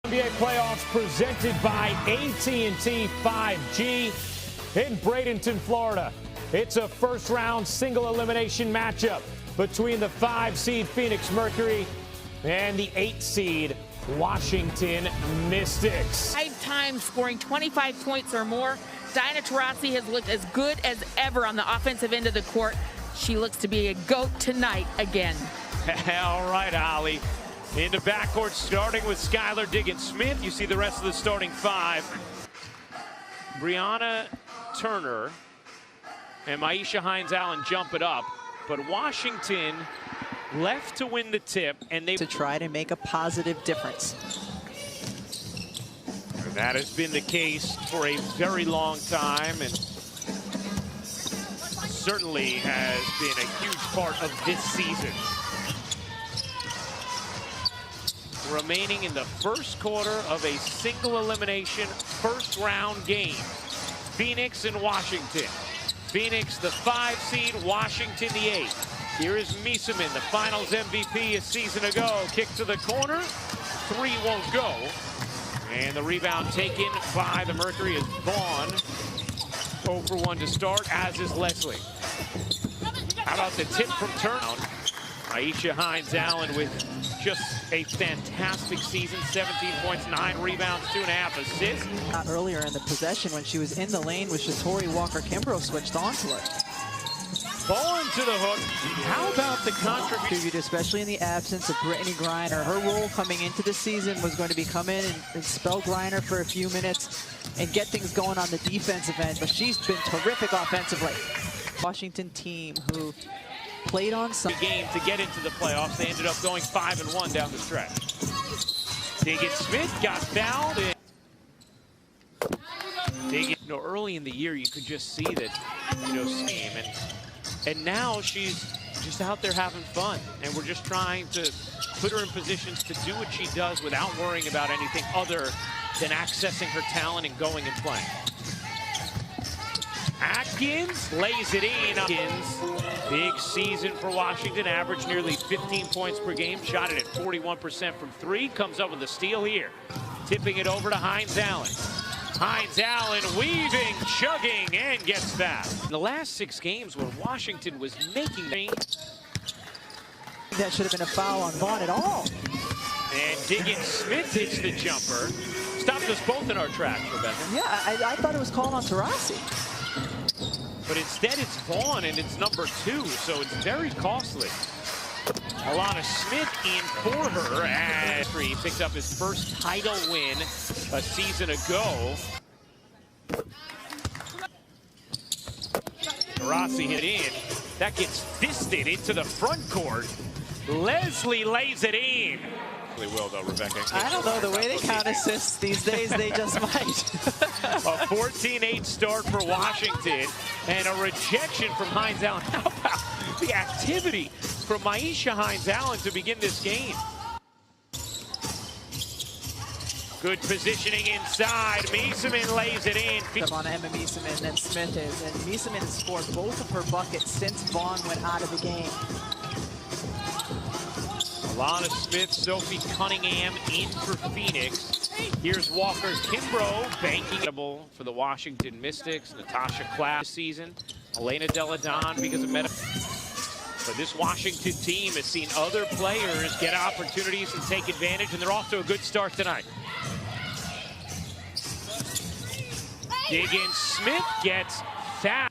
NBA playoffs presented by AT&T 5G in Bradenton, Florida. It's a first-round single elimination matchup between the 5-seed Phoenix Mercury and the 8-seed Washington Mystics. 5 times scoring 25 points or more. Diana Taurasi has looked as good as ever on the offensive end of the court. She looks to be a GOAT tonight again. All right, Holly. Into backcourt, starting with Skylar Diggins-Smith. You see the rest of the starting 5. Brianna Turner and Myisha Hines-Allen jump it up. But Washington left to win the tip, and they to try to make a positive difference. And that has been the case for a very long time, and certainly has been a huge part of this season. Remaining in the first quarter of a single elimination first round game. Phoenix and Washington. Phoenix the 5 seed, Washington the 8. Here is Miesemann, the finals MVP a season ago. Kick to the corner, 3 won't go. And the rebound taken by the Mercury is Vaughn. 0 for 1 to start, as is Leslie. How about the tip from Turnout? Myisha Hines-Allen with just a fantastic season. 17 points, 9 rebounds, 2.5 assists. Earlier in the possession when she was in the lane with Shatori Walker-Kimbrough switched onto her. Ball into the hook. How about the contribution? Especially in the absence of Brittany Griner. Her role coming into the season was going to be come in and spell Griner for a few minutes and get things going on the defensive end. But she's been terrific offensively. Washington team who played on some game to get into the playoffs. They ended up going 5-1 down the stretch. Diggins-Smith got fouled. Early in the year, you could just see that, scheme, and now she's just out there having fun, and we're just trying to put her in positions to do what she does without worrying about anything other than accessing her talent and going and playing. Atkins lays it in. Atkins, big season for Washington, averaged nearly 15 points per game, shot it at 41% from 3, comes up with a steal here. Tipping it over to Hines-Allen. Hines-Allen weaving, chugging, and gets that. In the last 6 games when Washington was making that should have been a foul on Vaughn at all. And Diggins-Smith hits the jumper. Stopped us both in our tracks, Rebecca. Yeah, I thought it was called on Taurasi. But instead it's Vaughn, and it's number 2, so it's very costly. Alana Smith in for her as he picked up his first title win a season ago. Taurasi hit in. That gets fisted into the front court. Leslie lays it in. Really will, though, Rebecca. I don't know. The way they count assists these days, they just might. A 14-8 start for Washington, and a rejection from Hines-Allen. How about the activity from Myisha Hines-Allen to begin this game? Good positioning inside. Miesemann lays it in. On Emma Miesemann than Smith is, and Miesemann has scored both of her buckets since Vaughn went out of the game. Alana Smith, Sophie Cunningham in for Phoenix. Here's Walker-Kimbrough banking for the Washington Mystics. Natasha Klass this season. Elena Deladon because of medical. But this Washington team has seen other players get opportunities and take advantage, and they're off to a good start tonight. Diggins-Smith gets fouled.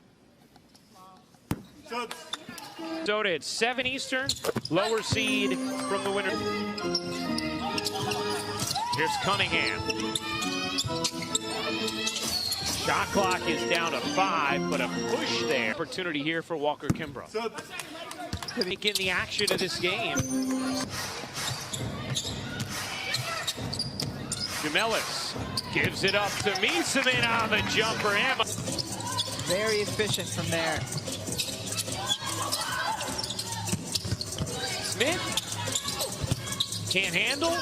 Soda at 7 Eastern, lower seed from the winner. Here's Cunningham. Shot clock is down to 5, but a push there. Opportunity here for Walker-Kimbrough. To begin the action of this game. Gemellis gives it up to Miesemann on the jumper. Emma. Very efficient from there. Smith can't handle.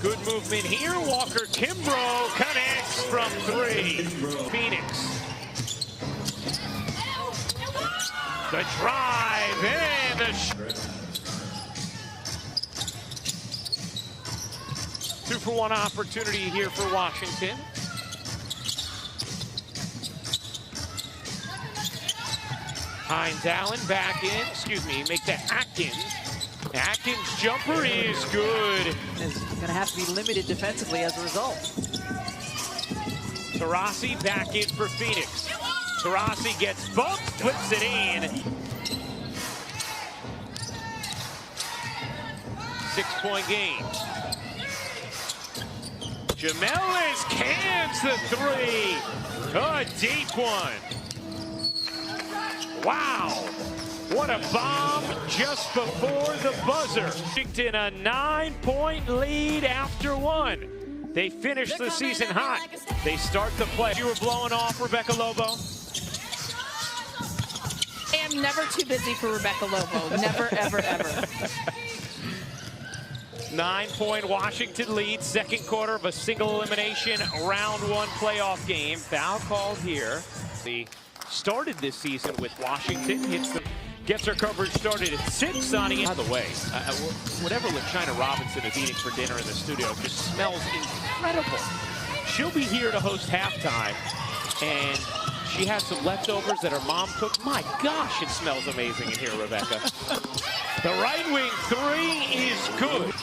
Good movement here. Walker-Kimbrough connects from 3. Phoenix. The drive and the 2-for-1 opportunity here for Washington. Hines Allen back in, make that Atkins. Atkins' jumper is good. Is going to have to be limited defensively as a result. Taurasi back in for Phoenix. Taurasi gets bumped, flips it in. 6-point game. Jamelis cans the three. A deep one. Wow. What a bomb just before the buzzer. Washington a 9-point lead after one. They finish the season hot. They start the play. You were blowing off Rebecca Lobo. I am never too busy for Rebecca Lobo. Never, ever, ever. 9-point Washington lead, second quarter of a single elimination round one playoff game. Foul called here. They started this season with Washington, gets her coverage started at 6 on it. By the way, whatever LaChina Robinson is eating for dinner in the studio just smells incredible. She'll be here to host halftime, and she has some leftovers that her mom cooked. My gosh, it smells amazing in here, Rebecca. The right wing three is good.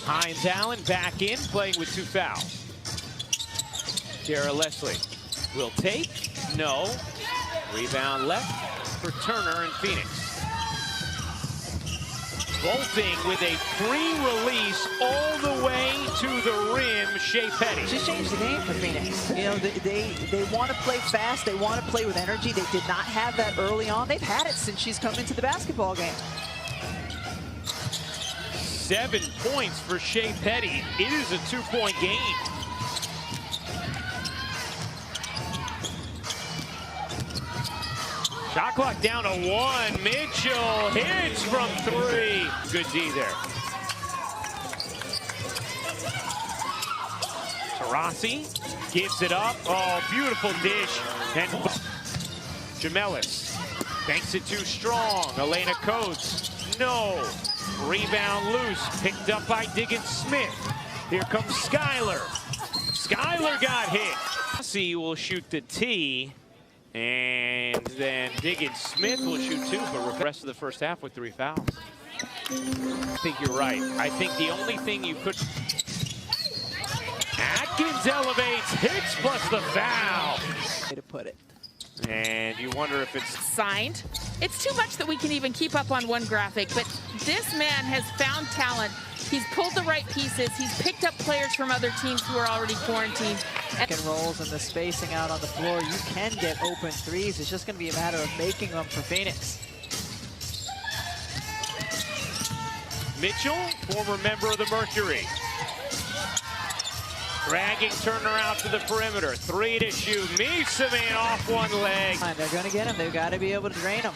Hines Allen back in, playing with 2 fouls. Kara Leslie will take, no. Rebound left for Turner and Phoenix. Bolting with a free release all the way to the rim, Shea Petty. She's changed the game for Phoenix. You know, they want to play fast. They want to play with energy. They did not have that early on. They've had it since she's come into the basketball game. 7 points for Shea Petty. It is a 2-point game. Shot clock down to 1. Mitchell hits from 3. Good D there. Taurasi gives it up. Oh, beautiful dish. And Jamelis banks it too strong. Elena Coates, no. Rebound loose, picked up by Diggins Smith. Here comes Skyler. Skyler got hit. Taurasi will shoot the tee. And then Diggins Smith will shoot 2 for the rest of the first half with 3 fouls. I think you're right. I think the only thing you could... Atkins elevates, hits plus the foul. Way to put it. And you wonder if it's... Signed. It's too much that we can even keep up on one graphic, but this man has found talent. He's pulled the right pieces. He's picked up players from other teams who are already quarantined. And rolls and the spacing out on the floor, you can get open threes. It's just going to be a matter of making them for Phoenix. Mitchell, former member of the Mercury. Dragging Turner out to the perimeter. 3 to shoot. Misaman off one leg. They're going to get him. They've got to be able to drain him.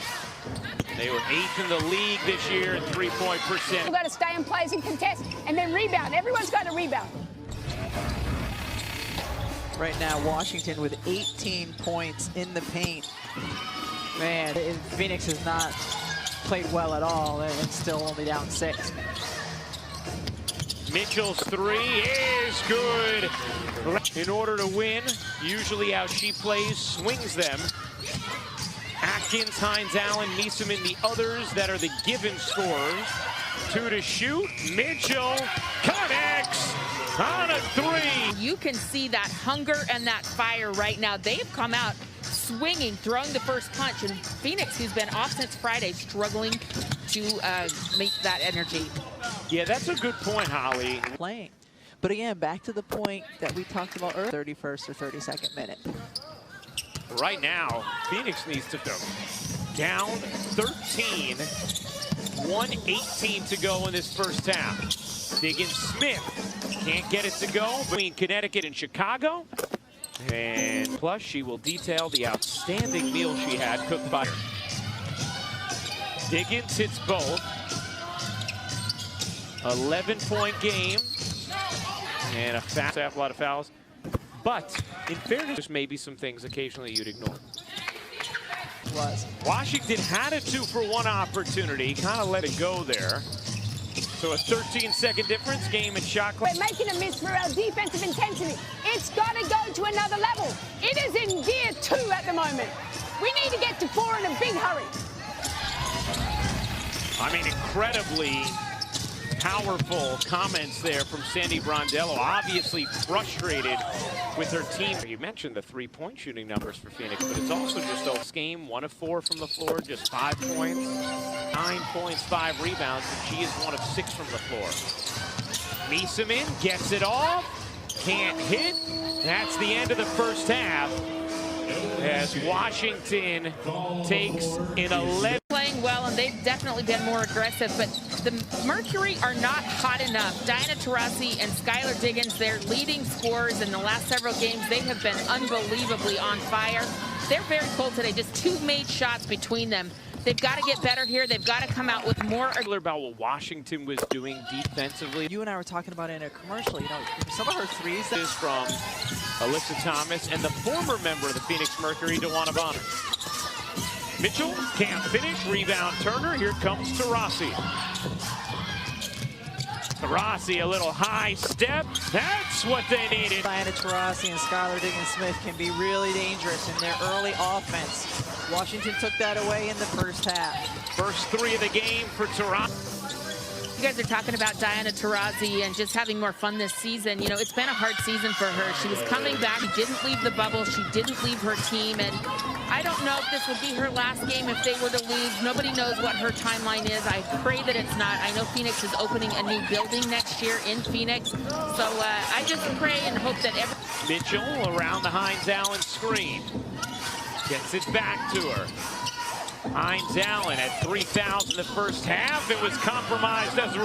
They were 8th in the league this year in 3-point percent. We've got to stay in place and contest and then rebound. Everyone's got to rebound. Right now, Washington with 18 points in the paint. Man, Phoenix has not played well at all and still only down 6. Mitchell's 3 is good. In order to win, usually how she plays, swings them. Atkins, Hines Allen, Misaman, the others that are the given scorers. 2 to shoot. Mitchell connects on a 3. You can see that hunger and that fire right now. They've come out swinging, throwing the first punch, and Phoenix, who's been off since Friday, struggling to make that energy. Yeah, that's a good point, Holly. Playing. But again, back to the point that we talked about earlier, 31st or 32nd minute. Right now, Phoenix needs to go down 13, 1:18 to go in this first half. Diggins Smith can't get it to go between Connecticut and Chicago. And plus, she will detail the outstanding meal she had cooked by her. Diggins hits both. 11-point game. And a lot of fouls. But in fairness, maybe some things occasionally you'd ignore. Washington had a 2-for-1 opportunity, kind of let it go there. So a 13-second difference, game and shot clock. We're making a miss for our defensive intensity. It's got to go to another level. It is in gear 2 at the moment. We need to get to 4 in a big hurry. I mean, incredibly powerful comments there from Sandy Brondello. Obviously frustrated with her team. You mentioned the three-point shooting numbers for Phoenix, but it's also just this game, 1 of 4 from the floor, just 5 points, 9 points, 5 rebounds, and she is 1 of 6 from the floor. Miesemann gets it off, can't hit. That's the end of the first half as Washington takes an 11. Playing well, and they've definitely been more aggressive, but the Mercury are not hot enough. Diana Taurasi and Skylar Diggins, their leading scorers in the last several games, they have been unbelievably on fire. They're very cold today, just 2 made shots between them. They've got to get better here. They've got to come out with more. About what Washington was doing defensively. You and I were talking about it in a commercial, you know, some of her threes. This is from Alyssa Thomas and the former member of the Phoenix Mercury, DeWanna Bonner. Mitchell can't finish, rebound Turner, here comes Taurasi. Taurasi, a little high step, that's what they needed. Diana Taurasi and Skylar Diggins-Smith can be really dangerous in their early offense. Washington took that away in the first half. First 3 of the game for Taurasi. You guys are talking about Diana Taurasi and just having more fun this season. You know, it's been a hard season for her. She was coming back. She didn't leave the bubble. She didn't leave her team. And I don't know if this would be her last game if they were to lose. Nobody knows what her timeline is. I pray that it's not. I know Phoenix is opening a new building next year in Phoenix. So I just pray and hope that Mitchell around the Hines Allen screen. Gets it back to her. Hines Allen at 3 fouls in the first half. It was compromised as a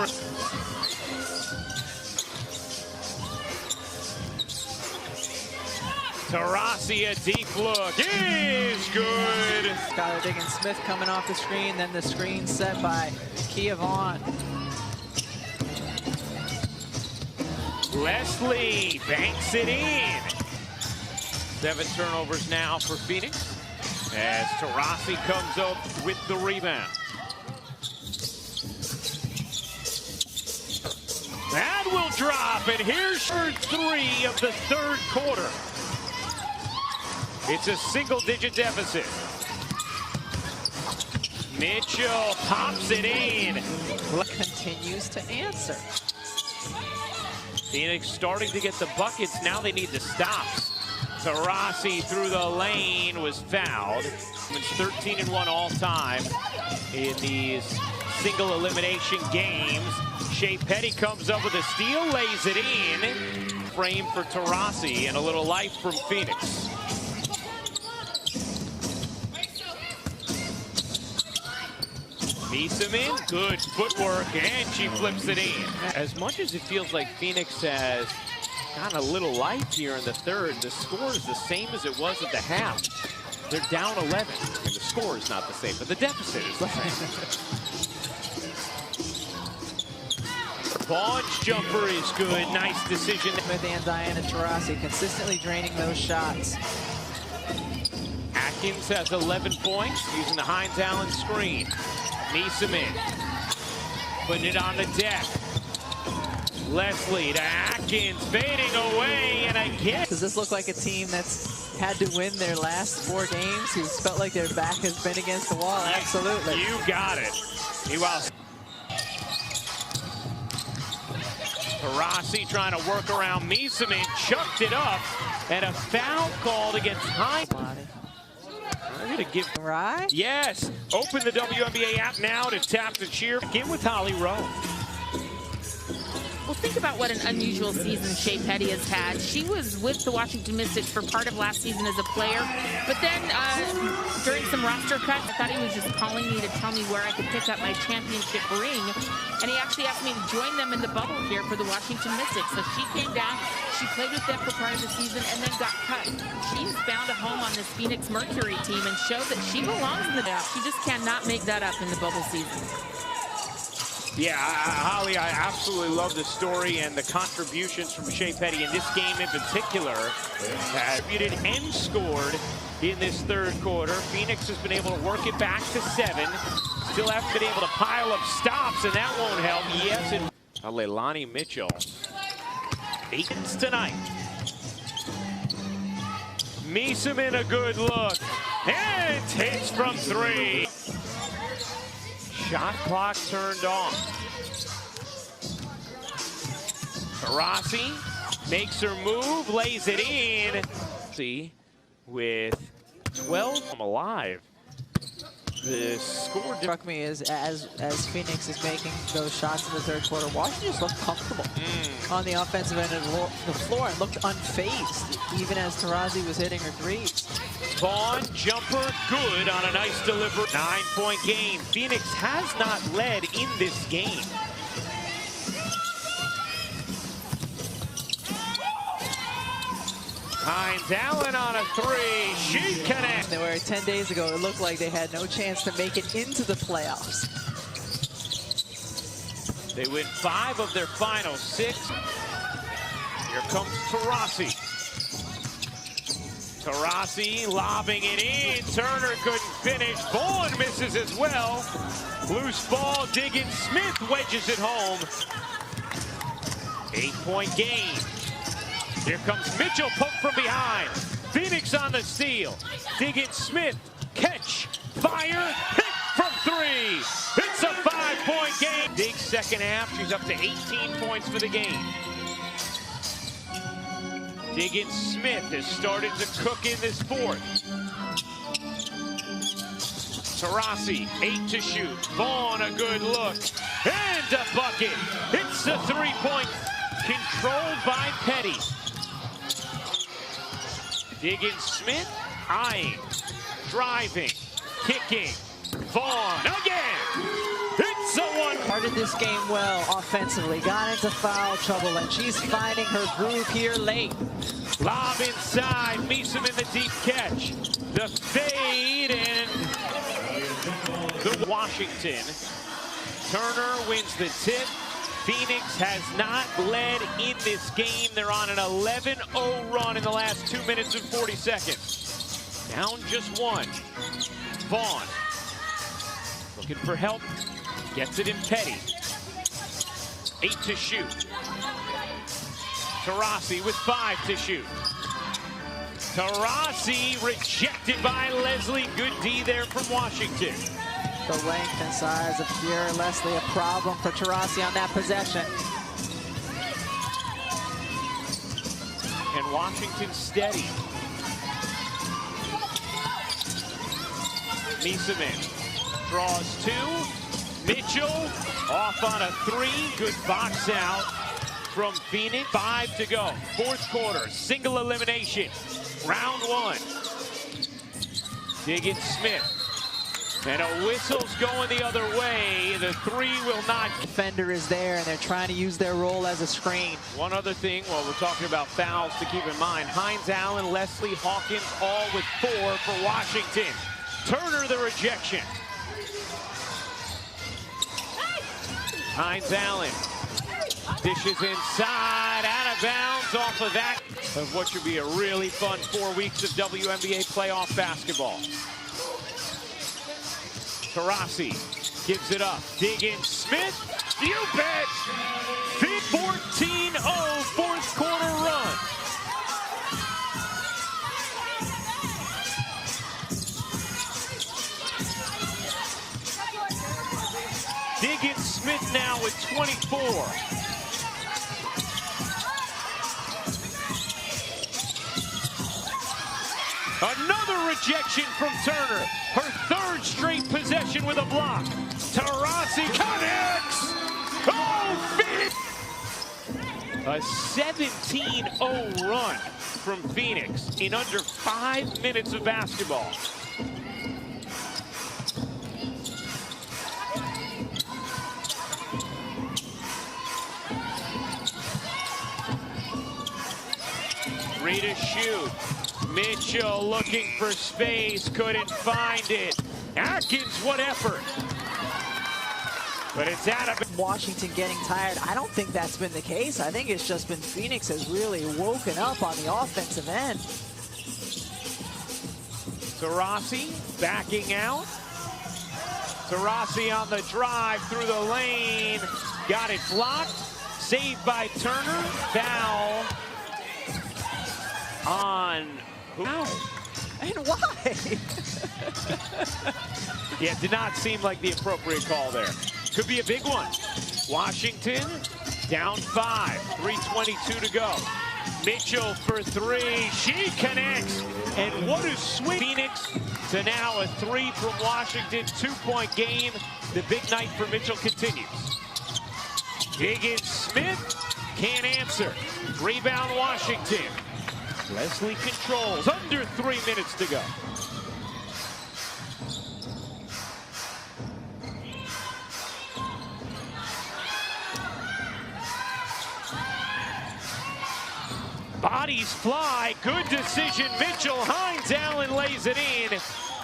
Taurasi, a deep look is good. Skylar Diggins-Smith coming off the screen, then the screen set by Kia Vaughn. Leslie banks it in. 7 turnovers now for Phoenix as Taurasi comes up with the rebound. That will drop, and here's her 3 of the 3rd quarter. It's a single-digit deficit. Mitchell pops it in. Continues to answer. Phoenix starting to get the buckets. Now they need the stops. Taurasi through the lane was fouled. It's 13-1 all time in these single elimination games. Shea Petty comes up with a steal, lays it in. Frame for Taurasi and a little life from Phoenix. Miesemann, good footwork, and she flips it in. As much as it feels like Phoenix has got a little life here in the 3rd, the score is the same as it was at the half. They're down 11, and the score is not the same, but the deficit is the same. Vaughn's jumper is good, nice decision. Smith and Diana Taurasi consistently draining those shots. Atkins has 11 points using the Hines Allen screen. Miesemann putting it on the deck. Leslie to Atkins, fading away, and again. Does this look like a team that's had to win their last 4 games, who's felt like their back has been against the wall? Absolutely. You got it. Meanwhile, Taurasi trying to work around Miesemann, chucked it up, and a foul called against Hines. I'm going to give. Right? Yes. Open the WNBA app now to tap the cheer. Begin with Holly Rowe. Well, think about what an unusual season Shea Petty has had. She was with the Washington Mystics for part of last season as a player, but then during some roster cuts, I thought he was just calling me to tell me where I could pick up my championship ring, and he actually asked me to join them in the bubble here for the Washington Mystics. So she came down, she played with them for part of the season, and then got cut. She has found a home on this Phoenix Mercury team and showed that she belongs in the draft. She just cannot make that up in the bubble season. Yeah, Holly, I absolutely love the story and the contributions from Shea Petty in this game in particular. Contributed and scored in this 3rd quarter. Phoenix has been able to work it back to 7. still haven't been able to pile up stops, and that won't help. Yes, and Leilani Mitchell. 8 tonight. Meeseman a good look. And hits from 3. Shot clock turned on. Taurasi makes her move, lays it in. See, with 12 from alive. The score struck me is as Phoenix is making those shots in the third quarter, Washington just looked comfortable on the offensive end of the floor and looked unfazed, even as Taurasi was hitting her threes. Vaughn, jumper, good on a nice delivery. 9-point game. Phoenix has not led in this game. Hines-Allen on a 3. She connects. Where 10 days ago it looked like they had no chance to make it into the playoffs. They win 5 of their final 6. Here comes Taurasi. Taurasi lobbing it in. Turner couldn't finish. Vaughn misses as well. Loose ball. Diggins Smith wedges it home. 8-point game. Here comes Mitchell, poked from behind. Phoenix on the steal. Diggins Smith, catch, fire, hit from 3. It's a 5-point game. Big second half. She's up to 18 points for the game. Diggins Smith has started to cook in this fourth. Taurasi, 8 to shoot. Vaughn, a good look. And a bucket. It's a 3-point. Controlled by Petty. Diggins Smith, eyeing, driving, kicking. Vaughn again. It's a 1. Started this game well offensively, got into foul trouble, and she's finding her groove here late. Lob inside, Meeseman in the deep catch. The fade and the Washington. Turner wins the tip. Phoenix has not led in this game. They're on an 11-0 run in the last 2 minutes and 40 seconds. Down just 1. Vaughn looking for help. Gets it in Petty. 8 to shoot. Taurasi with 5 to shoot. Taurasi rejected by Leslie. Good D there from Washington. The length and size of Kiera Leslie, a problem for Taurasi on that possession. And Washington steady. Meeseman draws 2. Mitchell off on a 3. Good box out from Phoenix. 5 to go. Fourth quarter. Single elimination. Round 1. Diggins Smith. And a whistle's going the other way. The 3 will not. Defender is there, and they're trying to use their role as a screen. One other thing, while we're talking about fouls to keep in mind, Hines-Allen, Leslie, Hawkins, all with 4 for Washington. Turner, the rejection. Hines-Allen dishes inside, out of bounds off of that. Of what should be a really fun 4 weeks of WNBA playoff basketball. Taurasi gives it up. Diggins Smith, you bet! 14-0 fourth quarter run. Diggins Smith now with 24. Another rejection from Turner. Her 3rd straight possession with a block. Taurasi connects. Oh, Phoenix! A 17-0 run from Phoenix in under 5 minutes of basketball. Three to shoot. Mitchell looking for space, couldn't find it. Atkins, what effort. But it's out of Washington getting tired. I don't think that's been the case. I think it's just been Phoenix has really woken up on the offensive end. Taurasi backing out. Taurasi on the drive through the lane. Got it blocked. Saved by Turner. Foul on who? And why? Yeah, did not seem like the appropriate call there. Could be a big one. Washington down 5. 3:22 to go. Mitchell for 3. She connects. And what a swing. Phoenix to now a 3 from Washington. 2-point game. The big night for Mitchell continues. Diggins Smith can't answer. Rebound Washington. Leslie controls. Under 3 minutes to go. Bodies fly. Good decision. Mitchell. Hines Allen lays it in.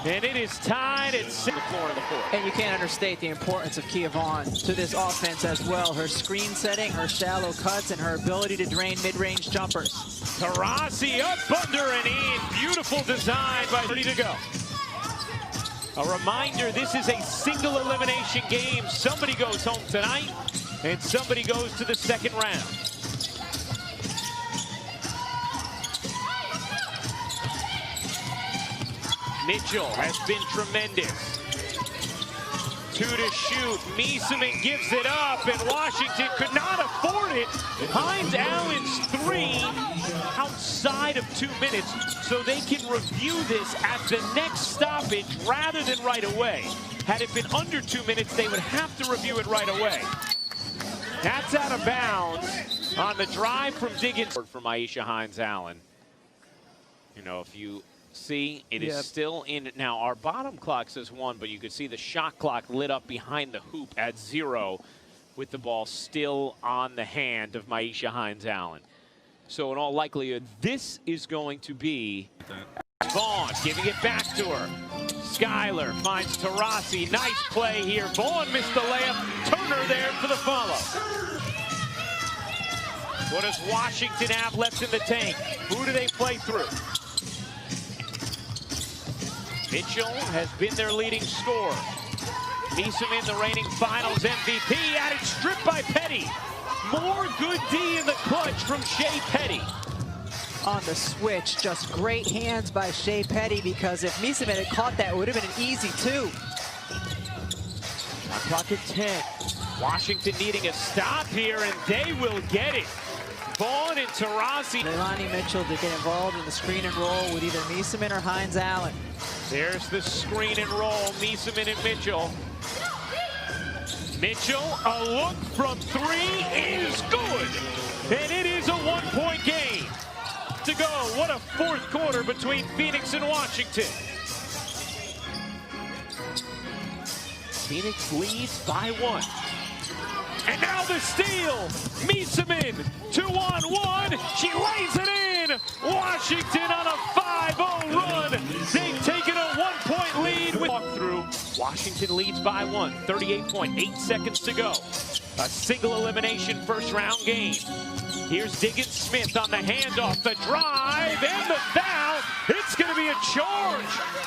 And it is tied at 6. The floor of the fourth. And you can't understate the importance of Kia Vaughn to this offense as well. Her screen setting, her shallow cuts, and her ability to drain mid-range jumpers. Taurasi up, under, and in. Beautiful design by 30 to go. A reminder, this is a single elimination game. Somebody goes home tonight, and somebody goes to the second round. Mitchell has been tremendous. 2 to shoot. Miesemann gives it up, and Washington could not afford it. Hines Allen's 3 outside of 2 minutes, so they can review this at the next stoppage rather than right away. Had it been under 2 minutes, they would have to review it right away. That's out of bounds on the drive from Diggins. From Aisha Hines Allen. You know, if you see, it is still in. Now, our bottom clock says 1, but you can see the shot clock lit up behind the hoop at 0 with the ball still on the hand of Aisha Hines Allen. So in all likelihood, this is going to be Vaughn giving it back to her. Skyler finds Taurasi. Nice play here. Vaughn missed the layup. Turner there for the follow. What does Washington have left in the tank? Who do they play through? Mitchell has been their leading scorer. Miesemann, the reigning finals MVP, added strip by Petty. More good D in the clutch from Shea Petty. On the switch, just great hands by Shea Petty, because if Miesemann had caught that, it would have been an easy 2. Shot clock at 10. Washington needing a stop here, and they will get it. Vaughn and Taurasi. Leilani Mitchell to get involved in the screen and roll with either Miesemann or Hines Allen. There's the screen and roll, Miesemann and Mitchell. Mitchell, a look from 3 is good. And it is a 1-point game. To go, what a fourth quarter between Phoenix and Washington. Phoenix leads by 1. And now the steal. Miesemann, 2-on-1. She lays it in. Washington on a 5-0 run. They've taken a 1-point lead with walkthrough. Washington leads by 1. 38.8 seconds to go. A single elimination first round game. Here's Diggins Smith on the handoff, the drive, and the foul. It's going to be a charge.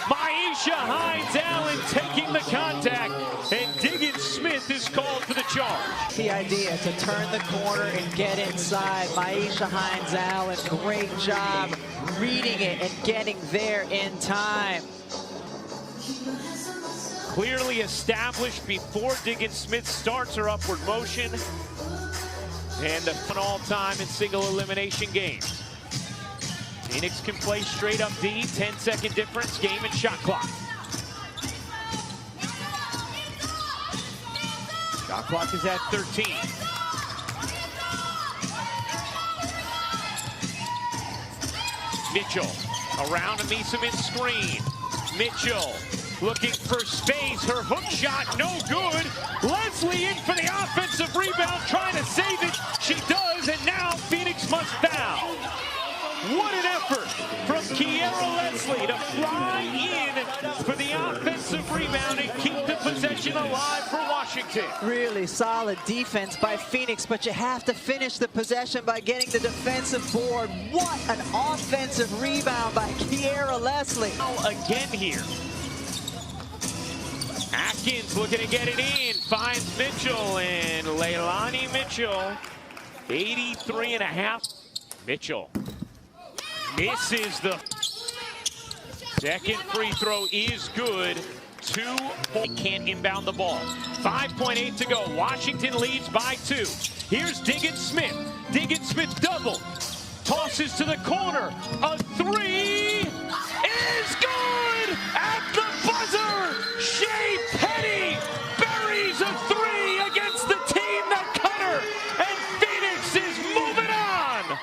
Aisha Hines Allen taking the contact, and Diggins Smith is called for the charge. The idea to turn the corner and get inside. Aisha Hines Allen, great job reading it and getting there in time. Clearly established before Diggins Smith starts her upward motion. And an all-time in single elimination games. Phoenix can play straight up D, 10-second difference, game and shot clock. Shot clock is at 13. Mitchell around a Miesemann screen. Mitchell looking for space. Her hook shot, no good. Leslie in for the offensive rebound, trying to save it. She does, and now Phoenix must foul. What an effort from Kiera Leslie to fly in for the offensive rebound and keep the possession alive for Washington. Really solid defense by Phoenix, but you have to finish the possession by getting the defensive board. What an offensive rebound by Kiera Leslie. Now again here. Watkins looking to get it in. Finds Mitchell, and Leilani Mitchell, 83.5. Mitchell misses the second free throw is good. 2 can't inbound the ball. 5.8 to go. Washington leads by 2. Here's Diggins Smith. Diggins Smith double. Tosses to the corner. A 3 is good at the buzzer. Shea Petty buries a 3 against the team that cut her. And Phoenix is moving on.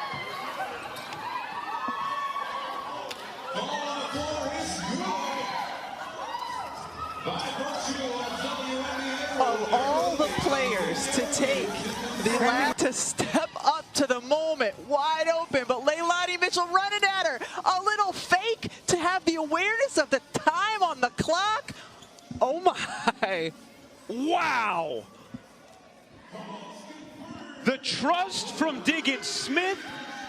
Of all the players to take the last to step up to the moment, wide open, but Leilani Mitchell running at her. A little fake to have the awareness of the time on the clock. Oh my. Wow. The trust from Diggins Smith,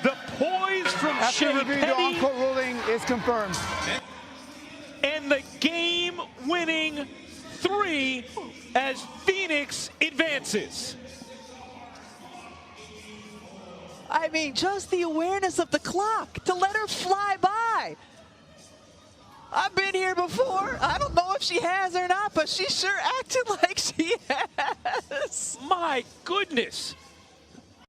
the poise from Shea After review, the Petty, on-court ruling is confirmed. and the game-winning 3 as Phoenix advances. I mean, just the awareness of the clock to let her fly by. I've been here before. I don't know if she has or not, but she sure acted like she has. My goodness.